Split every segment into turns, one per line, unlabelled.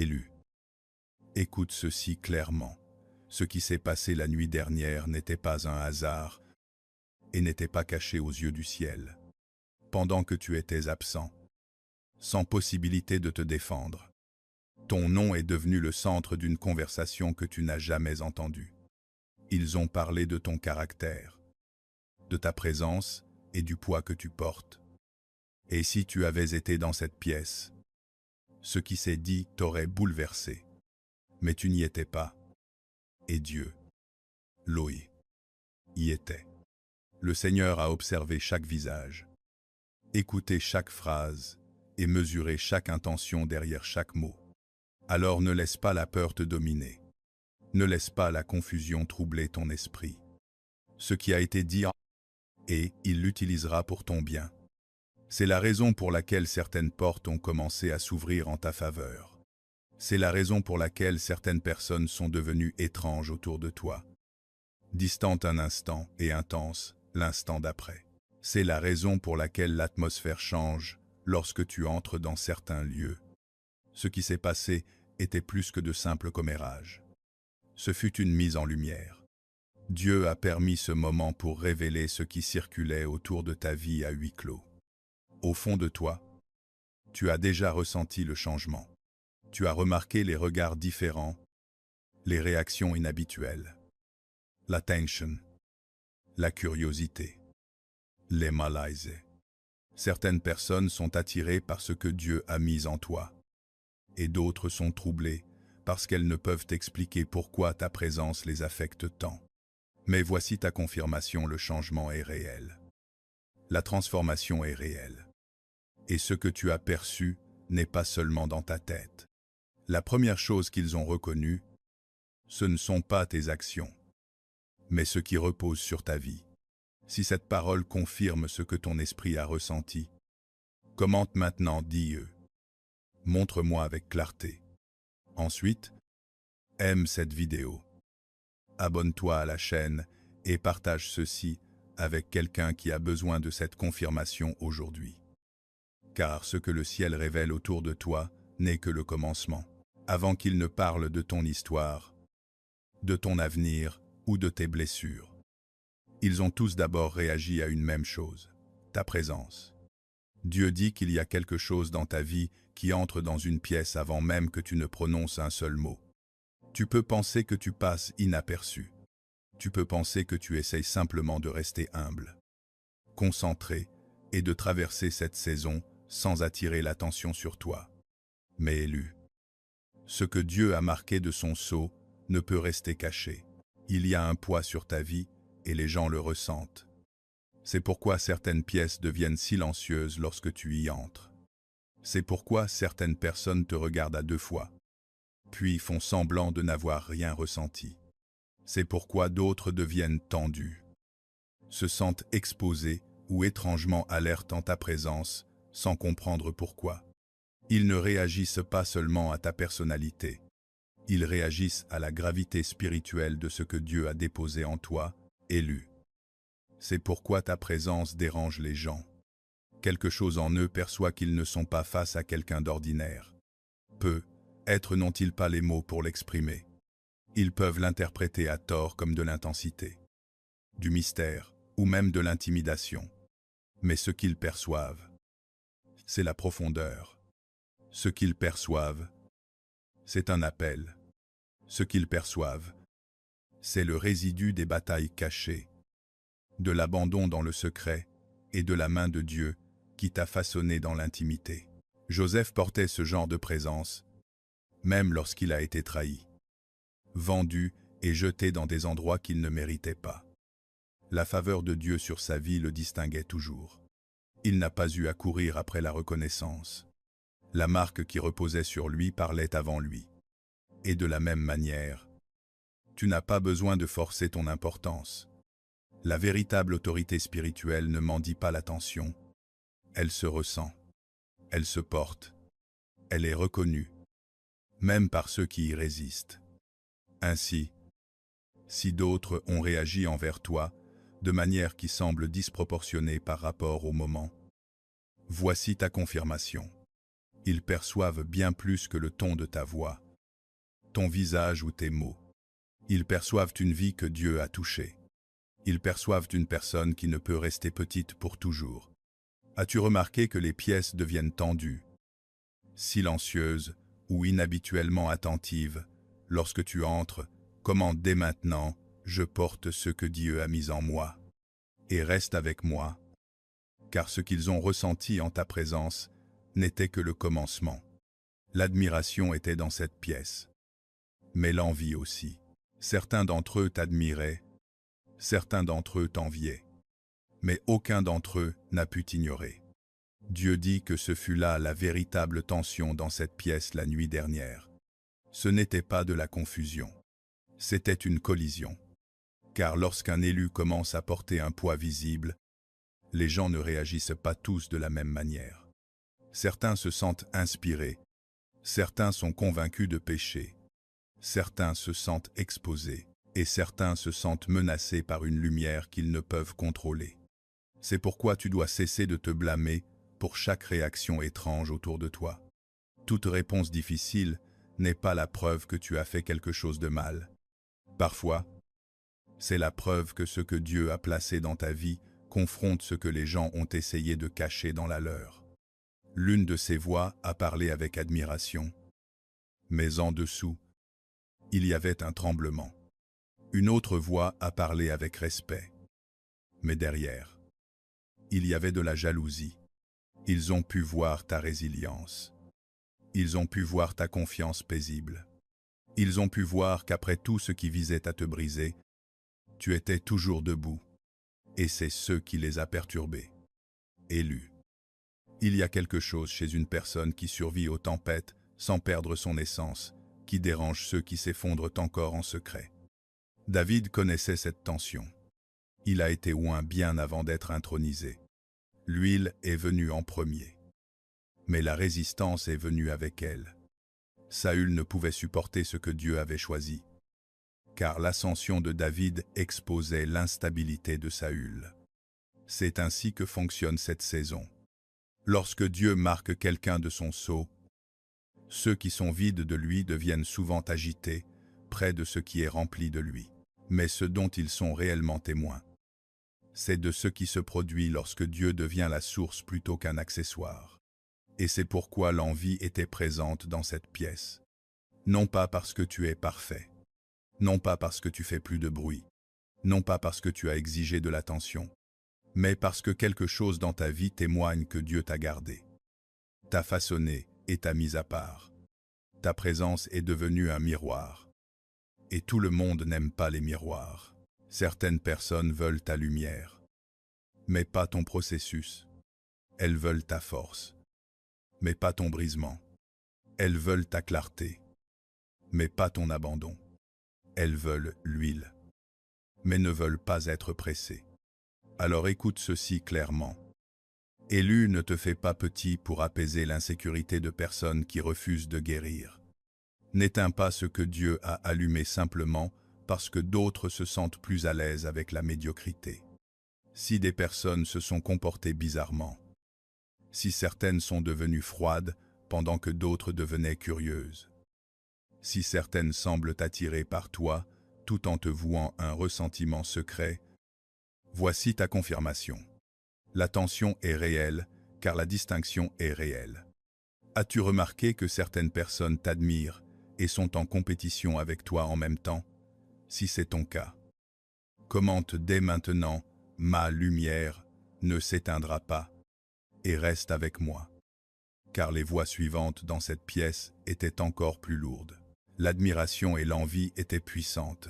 élu. Écoute ceci clairement. Ce qui s'est passé la nuit dernière n'était pas un hasard et n'était pas caché aux yeux du ciel. Pendant que tu étais absent, sans possibilité de te défendre, ton nom est devenu le centre d'une conversation que tu n'as jamais entendue. Ils ont parlé de ton caractère, de ta présence et du poids que tu portes. Et si tu avais été dans cette pièce, ce qui s'est dit t'aurait bouleversé. Mais tu n'y étais pas. Et Dieu, Loï, y était. Le Seigneur a observé chaque visage, écouté chaque phrase et mesuré chaque intention derrière chaque mot. Alors ne laisse pas la peur te dominer. Ne laisse pas la confusion troubler ton esprit. Ce qui a été dit, et il l'utilisera pour ton bien. C'est la raison pour laquelle certaines portes ont commencé à s'ouvrir en ta faveur. C'est la raison pour laquelle certaines personnes sont devenues étranges autour de toi. Distantes un instant et intenses l'instant d'après. C'est la raison pour laquelle l'atmosphère change lorsque tu entres dans certains lieux. Ce qui s'est passé était plus que de simples commérages. Ce fut une mise en lumière. Dieu a permis ce moment pour révéler ce qui circulait autour de ta vie à huis clos. Au fond de toi, tu as déjà ressenti le changement. Tu as remarqué les regards différents, les réactions inhabituelles, la tension, la curiosité, les malaises. Certaines personnes sont attirées par ce que Dieu a mis en toi, et d'autres sont troublées parce qu'elles ne peuvent expliquer pourquoi ta présence les affecte tant. Mais voici ta confirmation, le changement est réel. La transformation est réelle. Et ce que tu as perçu n'est pas seulement dans ta tête. La première chose qu'ils ont reconnue, ce ne sont pas tes actions, mais ce qui repose sur ta vie. Si cette parole confirme ce que ton esprit a ressenti, commente maintenant, dis-eux. Montre-moi avec clarté. Ensuite, aime cette vidéo. Abonne-toi à la chaîne et partage ceci avec quelqu'un qui a besoin de cette confirmation aujourd'hui. Car ce que le ciel révèle autour de toi n'est que le commencement. Avant qu'il ne parle de ton histoire, de ton avenir ou de tes blessures. Ils ont tous d'abord réagi à une même chose, ta présence. Dieu dit qu'il y a quelque chose dans ta vie qui entre dans une pièce avant même que tu ne prononces un seul mot. Tu peux penser que tu passes inaperçu. Tu peux penser que tu essayes simplement de rester humble, concentré et de traverser cette saison sans attirer l'attention sur toi. Mais élu. Ce que Dieu a marqué de son sceau ne peut rester caché. Il y a un poids sur ta vie et les gens le ressentent. C'est pourquoi certaines pièces deviennent silencieuses lorsque tu y entres. C'est pourquoi certaines personnes te regardent à deux fois, puis font semblant de n'avoir rien ressenti. C'est pourquoi d'autres deviennent tendus, se sentent exposés ou étrangement alertes en ta présence sans comprendre pourquoi. Ils ne réagissent pas seulement à ta personnalité. Ils réagissent à la gravité spirituelle de ce que Dieu a déposé en toi, élu. C'est pourquoi ta présence dérange les gens. Quelque chose en eux perçoit qu'ils ne sont pas face à quelqu'un d'ordinaire. Peut-être n'ont-ils pas les mots pour l'exprimer. Ils peuvent l'interpréter à tort comme de l'intensité, du mystère ou même de l'intimidation. Mais ce qu'ils perçoivent, c'est la profondeur. Ce qu'ils perçoivent, c'est un appel. Ce qu'ils perçoivent, c'est le résidu des batailles cachées, de l'abandon dans le secret et de la main de Dieu qui t'a façonné dans l'intimité. Joseph portait ce genre de présence, même lorsqu'il a été trahi, vendu et jeté dans des endroits qu'il ne méritait pas. La faveur de Dieu sur sa vie le distinguait toujours. Il n'a pas eu à courir après la reconnaissance. La marque qui reposait sur lui parlait avant lui. Et de la même manière, tu n'as pas besoin de forcer ton importance. La véritable autorité spirituelle ne mendie pas l'attention. Elle se ressent, elle se porte, elle est reconnue, même par ceux qui y résistent. Ainsi, si d'autres ont réagi envers toi de manière qui semble disproportionnée par rapport au moment, voici ta confirmation. Ils perçoivent bien plus que le ton de ta voix, ton visage ou tes mots. Ils perçoivent une vie que Dieu a touchée. Ils perçoivent une personne qui ne peut rester petite pour toujours. As-tu remarqué que les pièces deviennent tendues, silencieuses ou inhabituellement attentives lorsque tu entres, comment dès maintenant je porte ce que Dieu a mis en moi et reste avec moi, car ce qu'ils ont ressenti en ta présence n'était que le commencement. L'admiration était dans cette pièce, mais l'envie aussi. Certains d'entre eux t'admiraient, certains d'entre eux t'enviaient, mais aucun d'entre eux n'a pu t'ignorer. Dieu dit que ce fut là la véritable tension dans cette pièce la nuit dernière. Ce n'était pas de la confusion, c'était une collision. Car lorsqu'un élu commence à porter un poids visible, les gens ne réagissent pas tous de la même manière. Certains se sentent inspirés, certains sont convaincus de péché, certains se sentent exposés, et certains se sentent menacés par une lumière qu'ils ne peuvent contrôler. C'est pourquoi tu dois cesser de te blâmer pour chaque réaction étrange autour de toi. Toute réponse difficile n'est pas la preuve que tu as fait quelque chose de mal. Parfois, c'est la preuve que ce que Dieu a placé dans ta vie confronte ce que les gens ont essayé de cacher dans la leur. L'une de ces voix a parlé avec admiration, mais en dessous, il y avait un tremblement. Une autre voix a parlé avec respect, mais derrière, il y avait de la jalousie. Ils ont pu voir ta résilience. Ils ont pu voir ta confiance paisible. Ils ont pu voir qu'après tout ce qui visait à te briser, tu étais toujours debout. Et c'est ce qui les a perturbés. Élus. Il y a quelque chose chez une personne qui survit aux tempêtes sans perdre son essence, qui dérange ceux qui s'effondrent encore en secret. David connaissait cette tension. Il a été oint bien avant d'être intronisé. L'huile est venue en premier. Mais la résistance est venue avec elle. Saül ne pouvait supporter ce que Dieu avait choisi, car l'ascension de David exposait l'instabilité de Saül. C'est ainsi que fonctionne cette saison. Lorsque Dieu marque quelqu'un de son sceau, ceux qui sont vides de lui deviennent souvent agités près de ce qui est rempli de lui. Mais ce dont ils sont réellement témoins, c'est de ce qui se produit lorsque Dieu devient la source plutôt qu'un accessoire. Et c'est pourquoi l'envie était présente dans cette pièce. Non pas parce que tu es parfait, non pas parce que tu fais plus de bruit, non pas parce que tu as exigé de l'attention, mais parce que quelque chose dans ta vie témoigne que Dieu t'a gardé, t'a façonné et t'a mis à part. Ta présence est devenue un miroir. Et tout le monde n'aime pas les miroirs. Certaines personnes veulent ta lumière, mais pas ton processus. Elles veulent ta force, mais pas ton brisement. Elles veulent ta clarté, mais pas ton abandon. Elles veulent l'huile, mais ne veulent pas être pressées. Alors écoute ceci clairement. Élu ne te fait pas petit pour apaiser l'insécurité de personnes qui refusent de guérir. N'éteins pas ce que Dieu a allumé simplement parce que d'autres se sentent plus à l'aise avec la médiocrité. Si des personnes se sont comportées bizarrement, si certaines sont devenues froides pendant que d'autres devenaient curieuses, si certaines semblent attirées par toi tout en te vouant un ressentiment secret, voici ta confirmation. La tension est réelle car la distinction est réelle. As-tu remarqué que certaines personnes t'admirent et sont en compétition avec toi en même temps? Si c'est ton cas, commente dès maintenant « Ma lumière ne s'éteindra pas et reste avec moi », car les voix suivantes dans cette pièce étaient encore plus lourdes. L'admiration et l'envie étaient puissantes.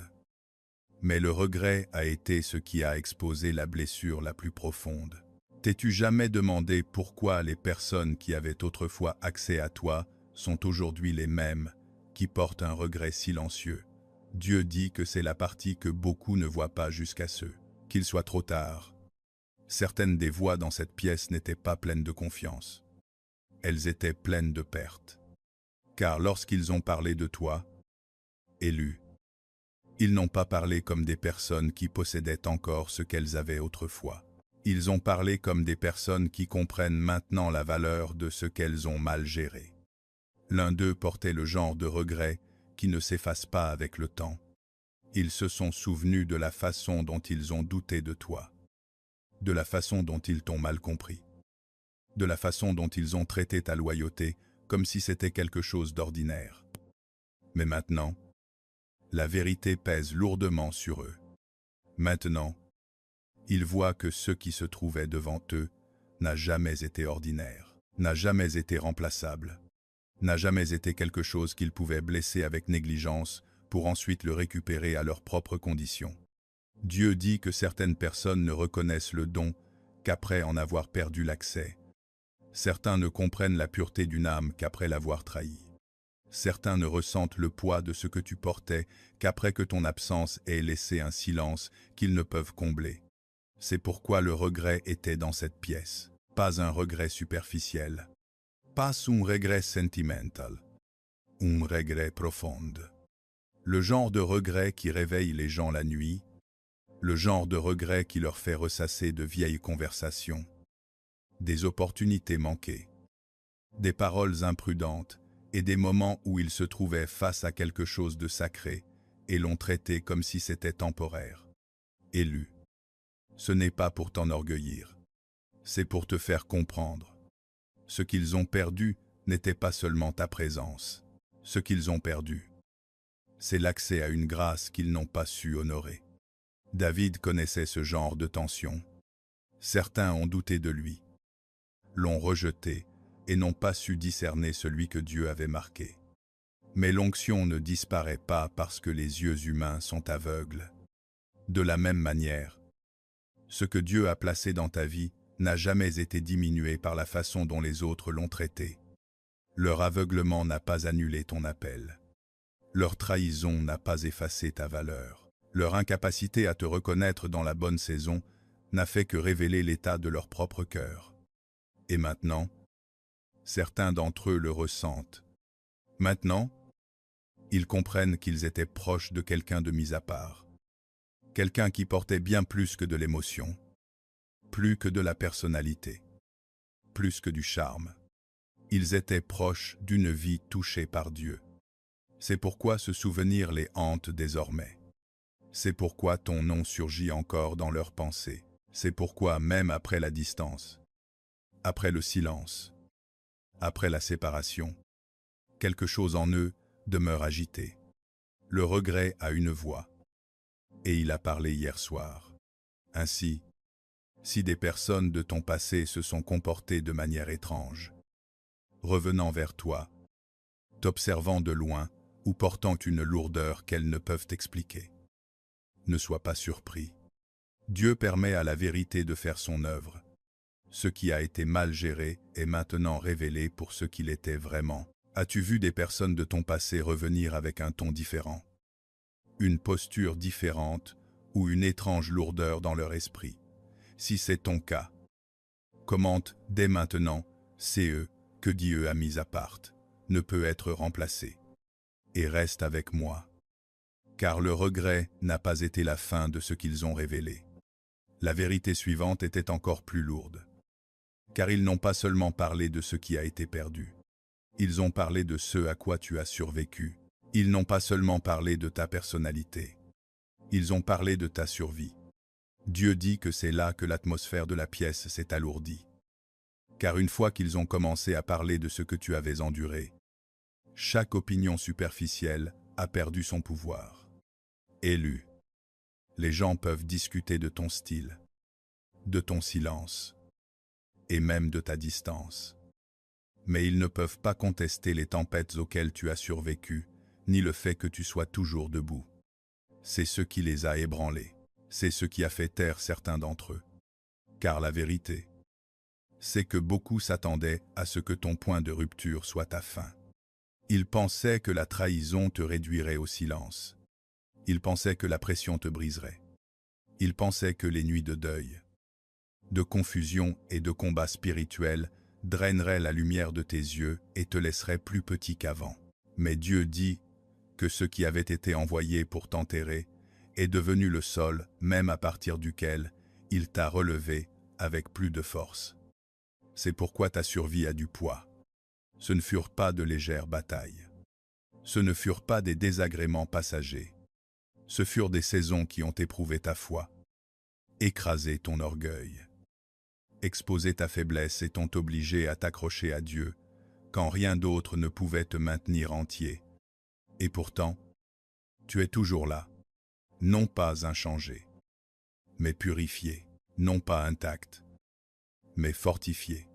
Mais le regret a été ce qui a exposé la blessure la plus profonde. T'es-tu jamais demandé pourquoi les personnes qui avaient autrefois accès à toi sont aujourd'hui les mêmes qui portent un regret silencieux? Dieu dit que c'est la partie que beaucoup ne voient pas jusqu'à ce qu'il soit trop tard. Certaines des voix dans cette pièce n'étaient pas pleines de confiance. Elles étaient pleines de perte. Car lorsqu'ils ont parlé de toi, élu, ils n'ont pas parlé comme des personnes qui possédaient encore ce qu'elles avaient autrefois. Ils ont parlé comme des personnes qui comprennent maintenant la valeur de ce qu'elles ont mal géré. L'un d'eux portait le genre de regret qui ne s'efface pas avec le temps. Ils se sont souvenus de la façon dont ils ont douté de toi, de la façon dont ils t'ont mal compris, de la façon dont ils ont traité ta loyauté comme si c'était quelque chose d'ordinaire. Mais maintenant, la vérité pèse lourdement sur eux. Maintenant, ils voient que ce qui se trouvait devant eux n'a jamais été ordinaire, n'a jamais été remplaçable, n'a jamais été quelque chose qu'ils pouvaient blesser avec négligence pour ensuite le récupérer à leurs propres conditions. Dieu dit que certaines personnes ne reconnaissent le don qu'après en avoir perdu l'accès. Certains ne comprennent la pureté d'une âme qu'après l'avoir trahie. Certains ne ressentent le poids de ce que tu portais qu'après que ton absence ait laissé un silence qu'ils ne peuvent combler. C'est pourquoi le regret était dans cette pièce, pas un regret superficiel, pas un regret sentimental, un regret profond. Le genre de regret qui réveille les gens la nuit, le genre de regret qui leur fait ressasser de vieilles conversations, des opportunités manquées, des paroles imprudentes et des moments où ils se trouvaient face à quelque chose de sacré et l'ont traité comme si c'était temporaire. Élu. Ce n'est pas pour t'enorgueillir, c'est pour te faire comprendre. Ce qu'ils ont perdu n'était pas seulement ta présence. Ce qu'ils ont perdu, c'est l'accès à une grâce qu'ils n'ont pas su honorer. David connaissait ce genre de tension. Certains ont douté de lui, l'ont rejeté et n'ont pas su discerner celui que Dieu avait marqué. Mais l'onction ne disparaît pas parce que les yeux humains sont aveugles. De la même manière, ce que Dieu a placé dans ta vie n'a jamais été diminué par la façon dont les autres l'ont traité. Leur aveuglement n'a pas annulé ton appel. Leur trahison n'a pas effacé ta valeur. Leur incapacité à te reconnaître dans la bonne saison n'a fait que révéler l'état de leur propre cœur. Et maintenant, certains d'entre eux le ressentent. Maintenant, ils comprennent qu'ils étaient proches de quelqu'un de mis à part. Quelqu'un qui portait bien plus que de l'émotion, plus que de la personnalité, plus que du charme. Ils étaient proches d'une vie touchée par Dieu. C'est pourquoi ce souvenir les hante désormais. C'est pourquoi ton nom surgit encore dans leurs pensées. C'est pourquoi même après la distance, après le silence, après la séparation, quelque chose en eux demeure agité. Le regret a une voix, et il a parlé hier soir. Ainsi, si des personnes de ton passé se sont comportées de manière étrange, revenant vers toi, t'observant de loin ou portant une lourdeur qu'elles ne peuvent expliquer, ne sois pas surpris. Dieu permet à la vérité de faire son œuvre. Ce qui a été mal géré est maintenant révélé pour ce qu'il était vraiment. As-tu vu des personnes de ton passé revenir avec un ton différent, une posture différente ou une étrange lourdeur dans leur esprit? Si c'est ton cas, commente dès maintenant, c'est eux que Dieu a mis à part, ne peut être remplacé. Et reste avec moi, car le regret n'a pas été la fin de ce qu'ils ont révélé. La vérité suivante était encore plus lourde, car ils n'ont pas seulement parlé de ce qui a été perdu. Ils ont parlé de ce à quoi tu as survécu. Ils n'ont pas seulement parlé de ta personnalité. Ils ont parlé de ta survie. Dieu dit que c'est là que l'atmosphère de la pièce s'est alourdie. Car une fois qu'ils ont commencé à parler de ce que tu avais enduré, chaque opinion superficielle a perdu son pouvoir. Élu. Les gens peuvent discuter de ton style, de ton silence, et même de ta distance. Mais ils ne peuvent pas contester les tempêtes auxquelles tu as survécu, ni le fait que tu sois toujours debout. C'est ce qui les a ébranlés. C'est ce qui a fait taire certains d'entre eux. Car la vérité, c'est que beaucoup s'attendaient à ce que ton point de rupture soit ta fin. Ils pensaient que la trahison te réduirait au silence. Ils pensaient que la pression te briserait. Ils pensaient que les nuits de deuil, de confusion et de combat spirituel draineraient la lumière de tes yeux et te laisseraient plus petit qu'avant. Mais Dieu dit que ce qui avait été envoyé pour t'enterrer est devenu le sol même à partir duquel il t'a relevé avec plus de force. C'est pourquoi ta survie a du poids. Ce ne furent pas de légères batailles. Ce ne furent pas des désagréments passagers. Ce furent des saisons qui ont éprouvé ta foi, écrasé ton orgueil, exposé ta faiblesse et t'ont obligé à t'accrocher à Dieu, quand rien d'autre ne pouvait te maintenir entier. Et pourtant, tu es toujours là, non pas inchangé, mais purifié, non pas intact, mais fortifié,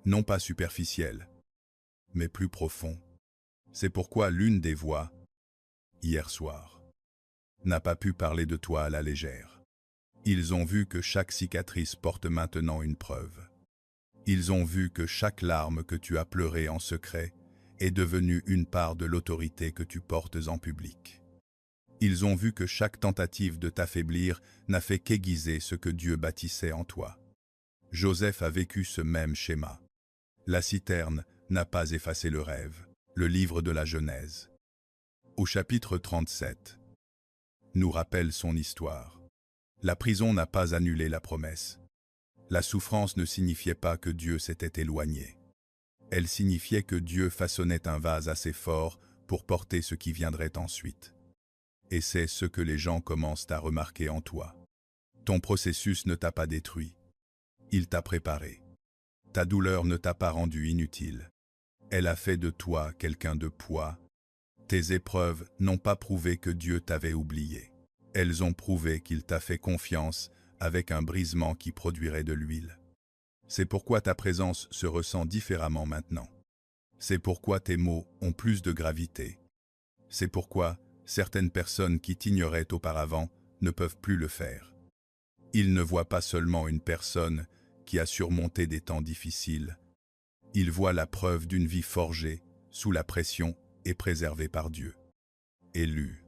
non pas superficiel, mais plus profond. C'est pourquoi l'une des voix, hier soir, n'a pas pu parler de toi à la légère. Ils ont vu que chaque cicatrice porte maintenant une preuve. Ils ont vu que chaque larme que tu as pleurée en secret est devenue une part de l'autorité que tu portes en public. Ils ont vu que chaque tentative de t'affaiblir n'a fait qu'aiguiser ce que Dieu bâtissait en toi. Joseph a vécu ce même schéma. La citerne n'a pas effacé le rêve. Le livre de la Genèse, au chapitre 37, nous rappelle son histoire. La prison n'a pas annulé la promesse. La souffrance ne signifiait pas que Dieu s'était éloigné. Elle signifiait que Dieu façonnait un vase assez fort pour porter ce qui viendrait ensuite. Et c'est ce que les gens commencent à remarquer en toi. Ton processus ne t'a pas détruit. Il t'a préparé. Ta douleur ne t'a pas rendu inutile. Elle a fait de toi quelqu'un de poids. Tes épreuves n'ont pas prouvé que Dieu t'avait oublié. Elles ont prouvé qu'il t'a fait confiance avec un brisement qui produirait de l'huile. C'est pourquoi ta présence se ressent différemment maintenant. C'est pourquoi tes mots ont plus de gravité. C'est pourquoi certaines personnes qui t'ignoraient auparavant ne peuvent plus le faire. Ils ne voient pas seulement une personne qui a surmonté des temps difficiles. Ils voient la preuve d'une vie forgée, sous la pression et préservée par Dieu. Élu.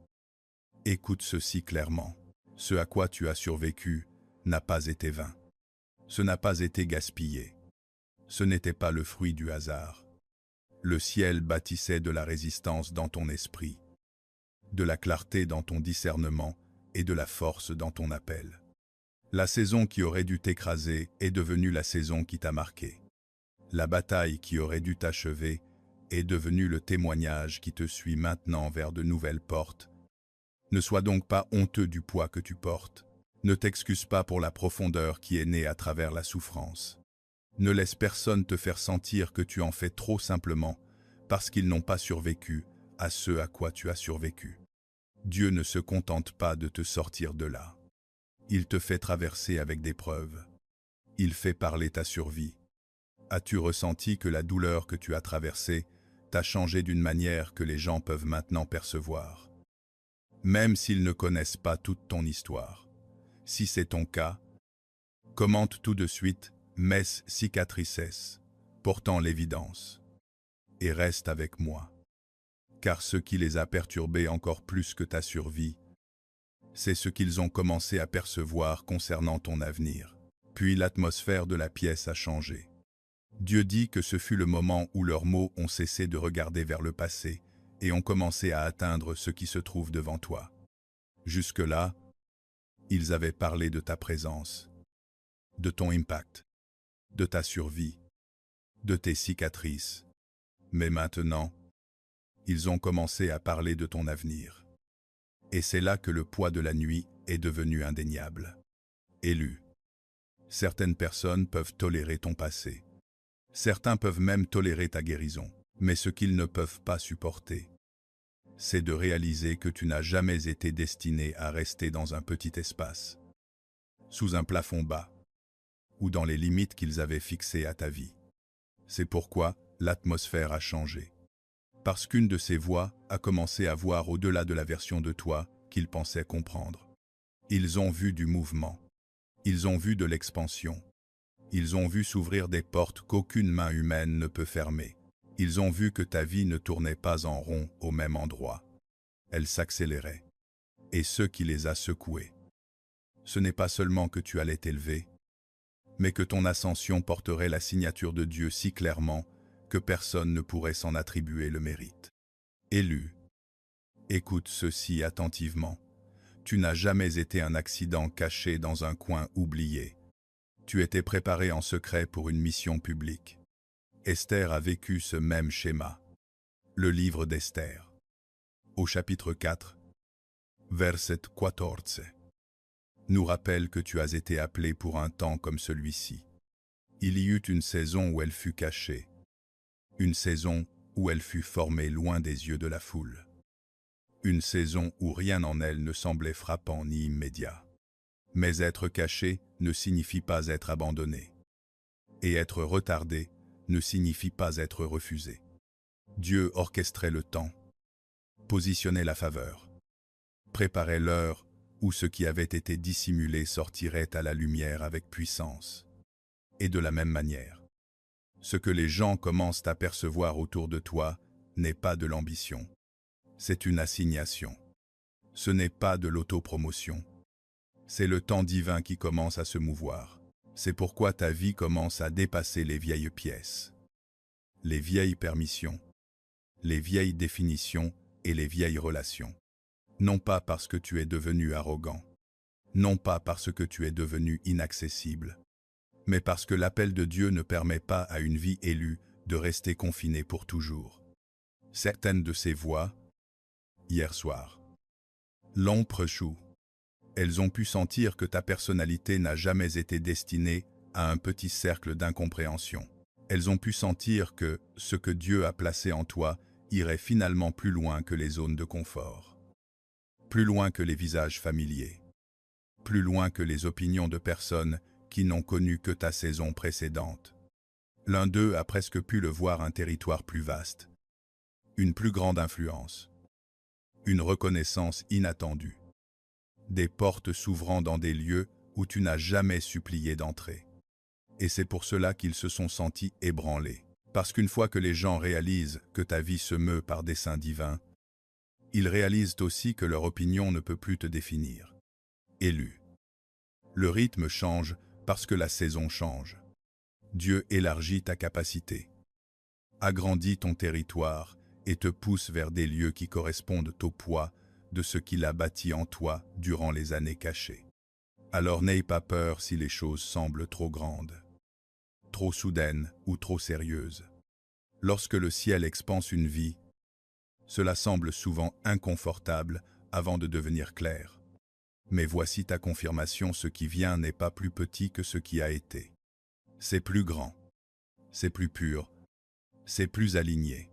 Écoute ceci clairement. Ce à quoi tu as survécu n'a pas été vain. Ce n'a pas été gaspillé. Ce n'était pas le fruit du hasard. Le ciel bâtissait de la résistance dans ton esprit, de la clarté dans ton discernement et de la force dans ton appel. La saison qui aurait dû t'écraser est devenue la saison qui t'a marqué. La bataille qui aurait dû t'achever est devenue le témoignage qui te suit maintenant vers de nouvelles portes. Ne sois donc pas honteux du poids que tu portes. Ne t'excuse pas pour la profondeur qui est née à travers la souffrance. Ne laisse personne te faire sentir que tu en fais trop simplement parce qu'ils n'ont pas survécu à ce à quoi tu as survécu. Dieu ne se contente pas de te sortir de là. Il te fait traverser avec des preuves. Il fait parler ta survie. As-tu ressenti que la douleur que tu as traversée t'a changé d'une manière que les gens peuvent maintenant percevoir? Même s'ils ne connaissent pas toute ton histoire. Si c'est ton cas, commente tout de suite « Mes cicatrices », portant l'évidence. Et reste avec moi. Car ce qui les a perturbés encore plus que ta survie, c'est ce qu'ils ont commencé à percevoir concernant ton avenir. Puis l'atmosphère de la pièce a changé. Dieu dit que ce fut le moment où leurs mots ont cessé de regarder vers le passé et ont commencé à atteindre ce qui se trouve devant toi. Jusque-là, ils avaient parlé de ta présence, de ton impact, de ta survie, de tes cicatrices. Mais maintenant, ils ont commencé à parler de ton avenir. Et c'est là que le poids de la nuit est devenu indéniable. Élu. Certaines personnes peuvent tolérer ton passé. Certains peuvent même tolérer ta guérison. Mais ce qu'ils ne peuvent pas supporter, c'est de réaliser que tu n'as jamais été destiné à rester dans un petit espace, sous un plafond bas, ou dans les limites qu'ils avaient fixées à ta vie. C'est pourquoi l'atmosphère a changé. Parce qu'une de ces voix a commencé à voir au-delà de la version de toi qu'ils pensaient comprendre. Ils ont vu du mouvement. Ils ont vu de l'expansion. Ils ont vu s'ouvrir des portes qu'aucune main humaine ne peut fermer. Ils ont vu que ta vie ne tournait pas en rond au même endroit. Elle s'accélérait. Et ce qui les a secoués, ce n'est pas seulement que tu allais t'élever, mais que ton ascension porterait la signature de Dieu si clairement que personne ne pourrait s'en attribuer le mérite. Élu. Écoute ceci attentivement. Tu n'as jamais été un accident caché dans un coin oublié. Tu étais préparé en secret pour une mission publique. Esther a vécu ce même schéma. Le livre d'Esther. Au chapitre 4, verset 14, nous rappelle que tu as été appelé pour un temps comme celui-ci. Il y eut une saison où elle fut cachée, une saison où elle fut formée loin des yeux de la foule, une saison où rien en elle ne semblait frappant ni immédiat. Mais être caché ne signifie pas être abandonné, et être retardé ne signifie pas être refusé. Dieu orchestrait le temps, positionnait la faveur, préparait l'heure où ce qui avait été dissimulé sortirait à la lumière avec puissance. Et de la même manière, ce que les gens commencent à percevoir autour de toi n'est pas de l'ambition, c'est une assignation. Ce n'est pas de l'autopromotion, c'est le temps divin qui commence à se mouvoir. C'est pourquoi ta vie commence à dépasser les vieilles pièces, les vieilles permissions, les vieilles définitions et les vieilles relations. Non pas parce que tu es devenu arrogant, non pas parce que tu es devenu inaccessible, mais parce que l'appel de Dieu ne permet pas à une vie élue de rester confinée pour toujours. Certaines de ces voix, hier soir, l'ont prêchou. Elles ont pu sentir que ta personnalité n'a jamais été destinée à un petit cercle d'incompréhension. Elles ont pu sentir que ce que Dieu a placé en toi irait finalement plus loin que les zones de confort, plus loin que les visages familiers, plus loin que les opinions de personnes qui n'ont connu que ta saison précédente. L'un d'eux a presque pu le voir un territoire plus vaste, une plus grande influence, une reconnaissance inattendue, des portes s'ouvrant dans des lieux où tu n'as jamais supplié d'entrer. Et c'est pour cela qu'ils se sont sentis ébranlés. Parce qu'une fois que les gens réalisent que ta vie se meut par dessein divin, ils réalisent aussi que leur opinion ne peut plus te définir. Élu. Le rythme change parce que la saison change. Dieu élargit ta capacité, agrandit ton territoire et te pousse vers des lieux qui correspondent au poids de ce qu'il a bâti en toi durant les années cachées. Alors n'aie pas peur si les choses semblent trop grandes, trop soudaines ou trop sérieuses. Lorsque le ciel expanse une vie, cela semble souvent inconfortable avant de devenir clair. Mais voici ta confirmation, ce qui vient n'est pas plus petit que ce qui a été. C'est plus grand, c'est plus pur, c'est plus aligné,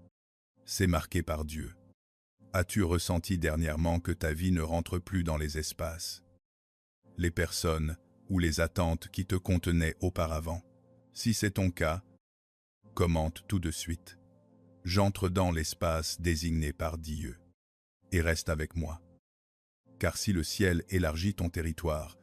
c'est marqué par Dieu. As-tu ressenti dernièrement que ta vie ne rentre plus dans les espaces, les personnes ou les attentes qui te contenaient auparavant? Si c'est ton cas, commente tout de suite. J'entre dans l'espace désigné par Dieu. Et reste avec moi. Car si le ciel élargit ton territoire,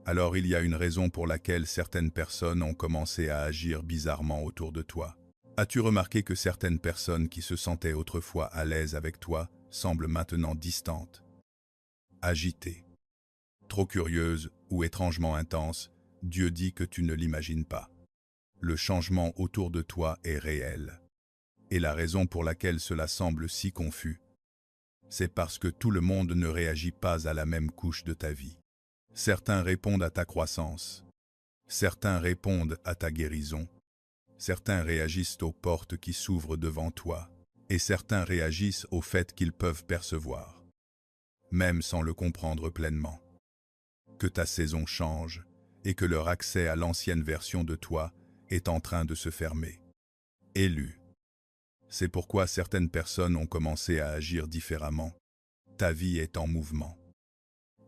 alors il y a une raison pour laquelle certaines personnes ont commencé à agir bizarrement autour de toi. As-tu remarqué que certaines personnes qui se sentaient autrefois à l'aise avec toi semblent maintenant distantes, agitées, trop curieuses ou étrangement intenses? Dieu dit que tu ne l'imagines pas. Le changement autour de toi est réel. Et la raison pour laquelle cela semble si confus, c'est parce que tout le monde ne réagit pas à la même couche de ta vie. Certains répondent à ta croissance, certains répondent à ta guérison, certains réagissent aux portes qui s'ouvrent devant toi, et certains réagissent au fait qu'ils peuvent percevoir, même sans le comprendre pleinement, que ta saison change et que leur accès à l'ancienne version de toi est en train de se fermer. Élu. C'est pourquoi certaines personnes ont commencé à agir différemment. Ta vie est en mouvement.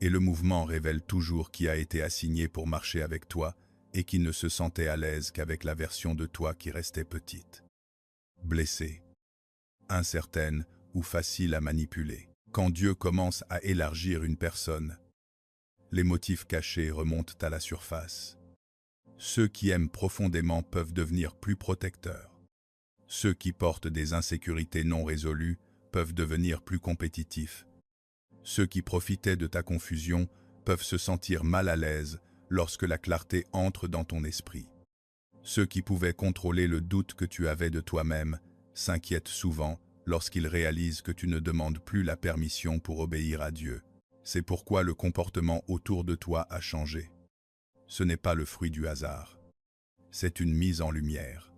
Et le mouvement révèle toujours qui a été assigné pour marcher avec toi et qui ne se sentait à l'aise qu'avec la version de toi qui restait petite, blessée, incertaine ou facile à manipuler. Quand Dieu commence à élargir une personne, les motifs cachés remontent à la surface. Ceux qui aiment profondément peuvent devenir plus protecteurs. Ceux qui portent des insécurités non résolues peuvent devenir plus compétitifs. Ceux qui profitaient de ta confusion peuvent se sentir mal à l'aise lorsque la clarté entre dans ton esprit. Ceux qui pouvaient contrôler le doute que tu avais de toi-même s'inquiètent souvent lorsqu'ils réalisent que tu ne demandes plus la permission pour obéir à Dieu. C'est pourquoi le comportement autour de toi a changé. Ce n'est pas le fruit du hasard. C'est une mise en lumière.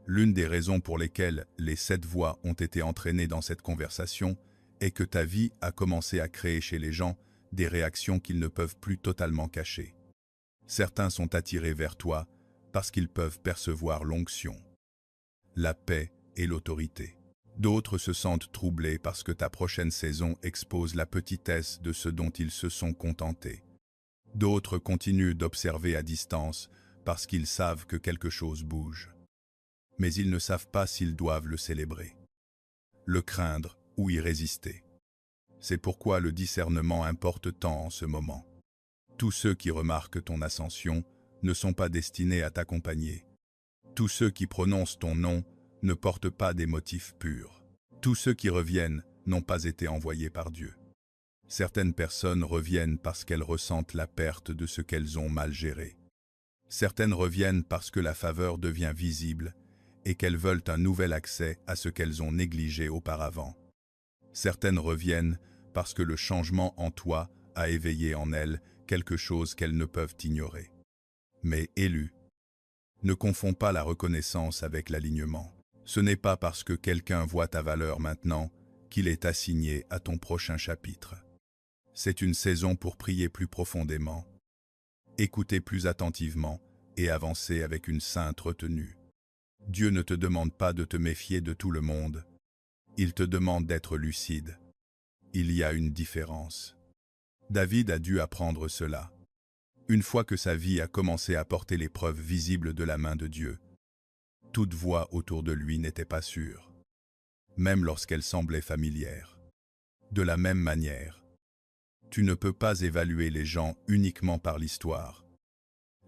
L'une des raisons pour lesquelles les 7 voix ont été entraînées dans cette conversation est que ta vie a commencé à créer chez les gens des réactions qu'ils ne peuvent plus totalement cacher. Certains sont attirés vers toi parce qu'ils peuvent percevoir l'onction, la paix et l'autorité. D'autres se sentent troublés parce que ta prochaine saison expose la petitesse de ce dont ils se sont contentés. D'autres continuent d'observer à distance parce qu'ils savent que quelque chose bouge. Mais ils ne savent pas s'ils doivent le célébrer, le craindre ou y résister. C'est pourquoi le discernement importe tant en ce moment. Tous ceux qui remarquent ton ascension ne sont pas destinés à t'accompagner. Tous ceux qui prononcent ton nom ne portent pas des motifs purs. Tous ceux qui reviennent n'ont pas été envoyés par Dieu. Certaines personnes reviennent parce qu'elles ressentent la perte de ce qu'elles ont mal géré. Certaines reviennent parce que la faveur devient visible et qu'elles veulent un nouvel accès à ce qu'elles ont négligé auparavant. Certaines reviennent parce que le changement en toi a éveillé en elles quelque chose qu'elles ne peuvent ignorer. Mais élu, ne confonds pas la reconnaissance avec l'alignement. Ce n'est pas parce que quelqu'un voit ta valeur maintenant qu'il est assigné à ton prochain chapitre. C'est une saison pour prier plus profondément, écouter plus attentivement et avancer avec une sainte retenue. Dieu ne te demande pas de te méfier de tout le monde. Il te demande d'être lucide. Il y a une différence. David a dû apprendre cela. Une fois que sa vie a commencé à porter les preuves visibles de la main de Dieu, toute voix autour de lui n'était pas sûre, même lorsqu'elle semblait familière. De la même manière, tu ne peux pas évaluer les gens uniquement par l'histoire,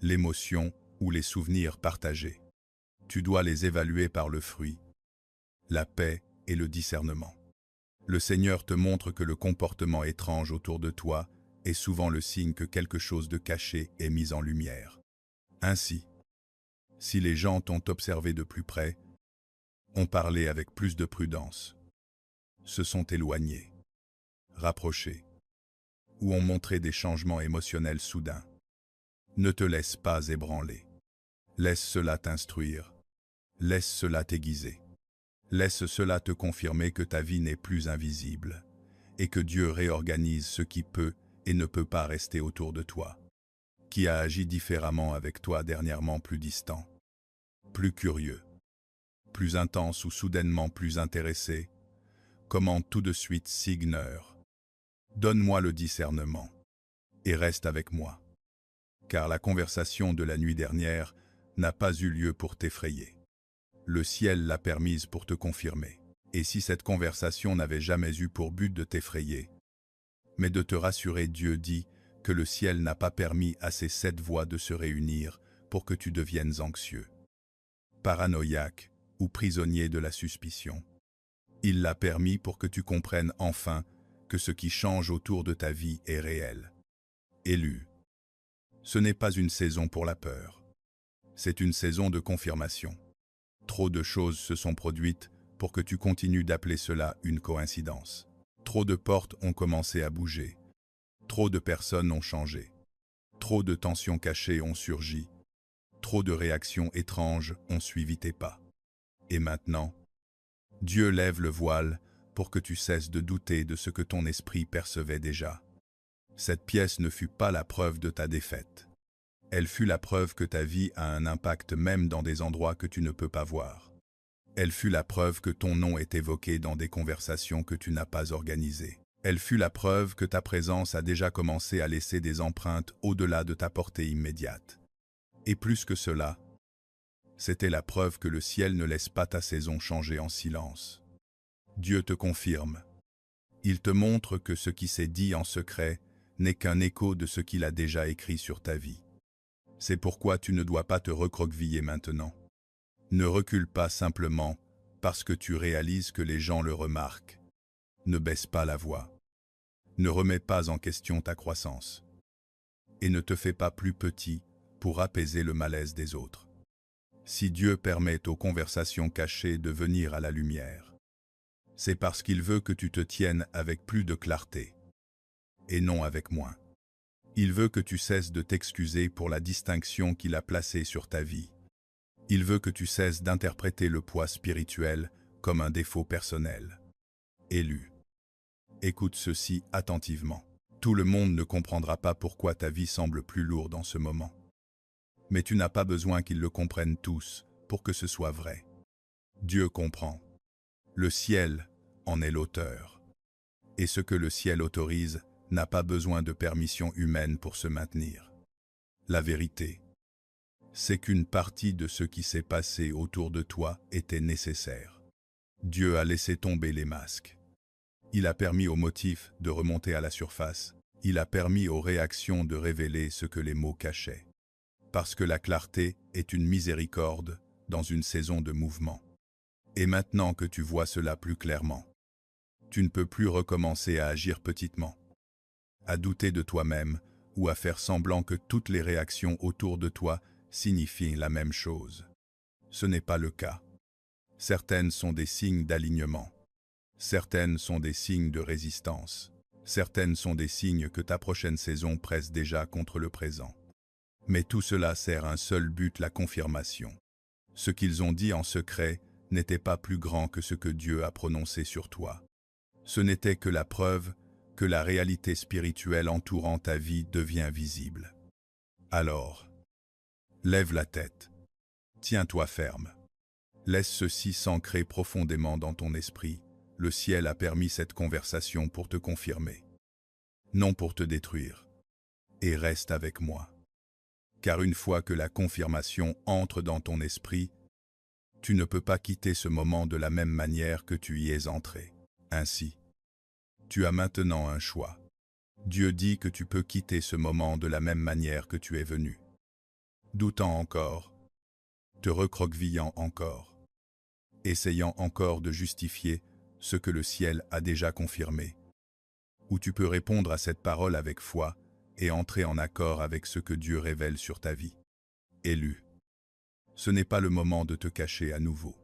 l'émotion ou les souvenirs partagés. Tu dois les évaluer par le fruit, la paix et le discernement. Le Seigneur te montre que le comportement étrange autour de toi est souvent le signe que quelque chose de caché est mis en lumière. Ainsi, si les gens t'ont observé de plus près, ont parlé avec plus de prudence, se sont éloignés, rapprochés, ou ont montré des changements émotionnels soudains, ne te laisse pas ébranler. Laisse cela t'instruire. Laisse cela t'aiguiser. Laisse cela te confirmer que ta vie n'est plus invisible et que Dieu réorganise ce qui peut et ne peut pas rester autour de toi. Qui a agi différemment avec toi dernièrement, plus distant, plus curieux, plus intense ou soudainement plus intéressé? Comment tout de suite s'ignore? Donne-moi le discernement et reste avec moi, car la conversation de la nuit dernière n'a pas eu lieu pour t'effrayer. Le ciel l'a permise pour te confirmer. Et si cette conversation n'avait jamais eu pour but de t'effrayer, mais de te rassurer, Dieu dit que le ciel n'a pas permis à ces 7 voix de se réunir pour que tu deviennes anxieux, paranoïaque ou prisonnier de la suspicion. Il l'a permis pour que tu comprennes enfin que ce qui change autour de ta vie est réel. Élu, ce n'est pas une saison pour la peur. C'est une saison de confirmation. Trop de choses se sont produites pour que tu continues d'appeler cela une coïncidence. Trop de portes ont commencé à bouger. Trop de personnes ont changé. Trop de tensions cachées ont surgi. Trop de réactions étranges ont suivi tes pas. Et maintenant, Dieu lève le voile pour que tu cesses de douter de ce que ton esprit percevait déjà. Cette pièce ne fut pas la preuve de ta défaite. Elle fut la preuve que ta vie a un impact même dans des endroits que tu ne peux pas voir. Elle fut la preuve que ton nom est évoqué dans des conversations que tu n'as pas organisées. Elle fut la preuve que ta présence a déjà commencé à laisser des empreintes au-delà de ta portée immédiate. Et plus que cela, c'était la preuve que le ciel ne laisse pas ta saison changer en silence. Dieu te confirme. Il te montre que ce qui s'est dit en secret n'est qu'un écho de ce qu'il a déjà écrit sur ta vie. C'est pourquoi tu ne dois pas te recroqueviller maintenant. Ne recule pas simplement parce que tu réalises que les gens le remarquent. Ne baisse pas la voix. Ne remets pas en question ta croissance. Et ne te fais pas plus petit pour apaiser le malaise des autres. Si Dieu permet aux conversations cachées de venir à la lumière, c'est parce qu'il veut que tu te tiennes avec plus de clarté, et non avec moins. Il veut que tu cesses de t'excuser pour la distinction qu'il a placée sur ta vie. Il veut que tu cesses d'interpréter le poids spirituel comme un défaut personnel. Élu. Écoute ceci attentivement. Tout le monde ne comprendra pas pourquoi ta vie semble plus lourde en ce moment. Mais tu n'as pas besoin qu'ils le comprennent tous pour que ce soit vrai. Dieu comprend. Le ciel en est l'auteur. Et ce que le ciel autorise n'a pas besoin de permission humaine pour se maintenir. La vérité, c'est qu'une partie de ce qui s'est passé autour de toi était nécessaire. Dieu a laissé tomber les masques. Il a permis aux motifs de remonter à la surface. Il a permis aux réactions de révéler ce que les mots cachaient. Parce que la clarté est une miséricorde dans une saison de mouvement. Et maintenant que tu vois cela plus clairement, tu ne peux plus recommencer à agir petitement, à douter de toi-même ou à faire semblant que toutes les réactions autour de toi signifient la même chose. Ce n'est pas le cas. Certaines sont des signes d'alignement. Certaines sont des signes de résistance. Certaines sont des signes que ta prochaine saison presse déjà contre le présent. Mais tout cela sert un seul but, la confirmation. Ce qu'ils ont dit en secret n'était pas plus grand que ce que Dieu a prononcé sur toi. Ce n'était que la preuve que la réalité spirituelle entourant ta vie devient visible. Alors, lève la tête. Tiens-toi ferme. Laisse ceci s'ancrer profondément dans ton esprit. Le ciel a permis cette conversation pour te confirmer, non pour te détruire. Et reste avec moi. Car une fois que la confirmation entre dans ton esprit, tu ne peux pas quitter ce moment de la même manière que tu y es entré. Ainsi, tu as maintenant un choix. Dieu dit que tu peux quitter ce moment de la même manière que tu es venu. Doutant encore, te recroquevillant encore, essayant encore de justifier ce que le ciel a déjà confirmé. Ou tu peux répondre à cette parole avec foi et entrer en accord avec ce que Dieu révèle sur ta vie. Élu. Ce n'est pas le moment de te cacher à nouveau.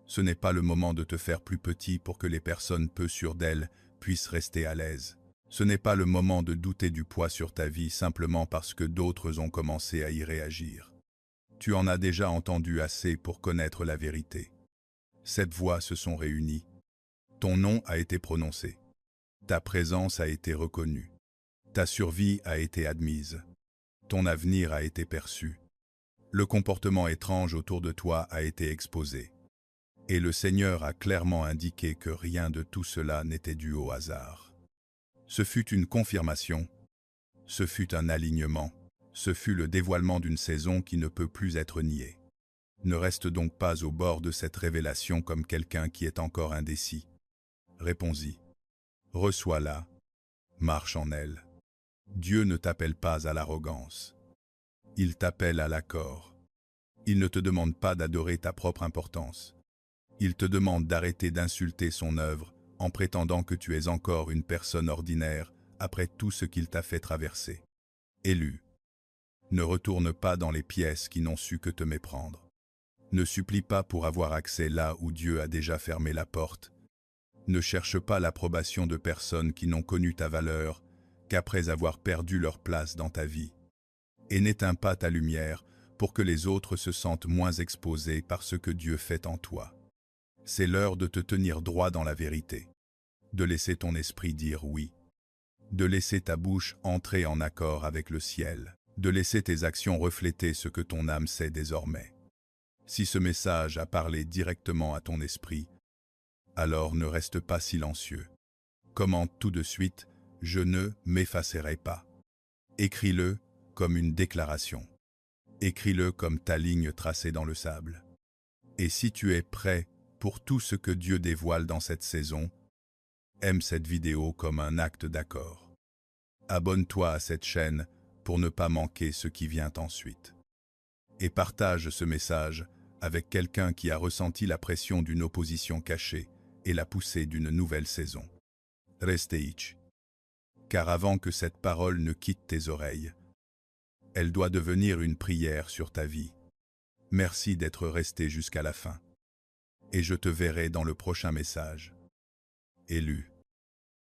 Ce n'est pas le moment de te faire plus petit pour que les personnes peu sûres d'elles puissent rester à l'aise. Ce n'est pas le moment de douter du poids sur ta vie simplement parce que d'autres ont commencé à y réagir. Tu en as déjà entendu assez pour connaître la vérité. Sept voix se sont réunies. Ton nom a été prononcé. Ta présence a été reconnue. Ta survie a été admise. Ton avenir a été perçu. Le comportement étrange autour de toi a été exposé. Et le Seigneur a clairement indiqué que rien de tout cela n'était dû au hasard. Ce fut une confirmation, ce fut un alignement, ce fut le dévoilement d'une saison qui ne peut plus être niée. Ne reste donc pas au bord de cette révélation comme quelqu'un qui est encore indécis. Réponds-y. Reçois-la. Marche en elle. Dieu ne t'appelle pas à l'arrogance. Il t'appelle à l'accord. Il ne te demande pas d'adorer ta propre importance. Il te demande d'arrêter d'insulter son œuvre en prétendant que tu es encore une personne ordinaire après tout ce qu'il t'a fait traverser. Élu. Ne retourne pas dans les pièces qui n'ont su que te méprendre. Ne supplie pas pour avoir accès là où Dieu a déjà fermé la porte. Ne cherche pas l'approbation de personnes qui n'ont connu ta valeur qu'après avoir perdu leur place dans ta vie. Et n'éteins pas ta lumière pour que les autres se sentent moins exposés par ce que Dieu fait en toi. C'est l'heure de te tenir droit dans la vérité, de laisser ton esprit dire oui, de laisser ta bouche entrer en accord avec le ciel, de laisser tes actions refléter ce que ton âme sait désormais. Si ce message a parlé directement à ton esprit, alors ne reste pas silencieux. Commente tout de suite « Je ne m'effacerai pas ». Écris-le comme une déclaration. Écris-le comme ta ligne tracée dans le sable. Et si tu es prêt pour tout ce que Dieu dévoile dans cette saison, aime cette vidéo comme un acte d'accord. Abonne-toi à cette chaîne pour ne pas manquer ce qui vient ensuite. Et partage ce message avec quelqu'un qui a ressenti la pression d'une opposition cachée et la poussée d'une nouvelle saison. Resteic. Car avant que cette parole ne quitte tes oreilles, elle doit devenir une prière sur ta vie. Merci d'être resté jusqu'à la fin. Et je te verrai dans le prochain message. Élu.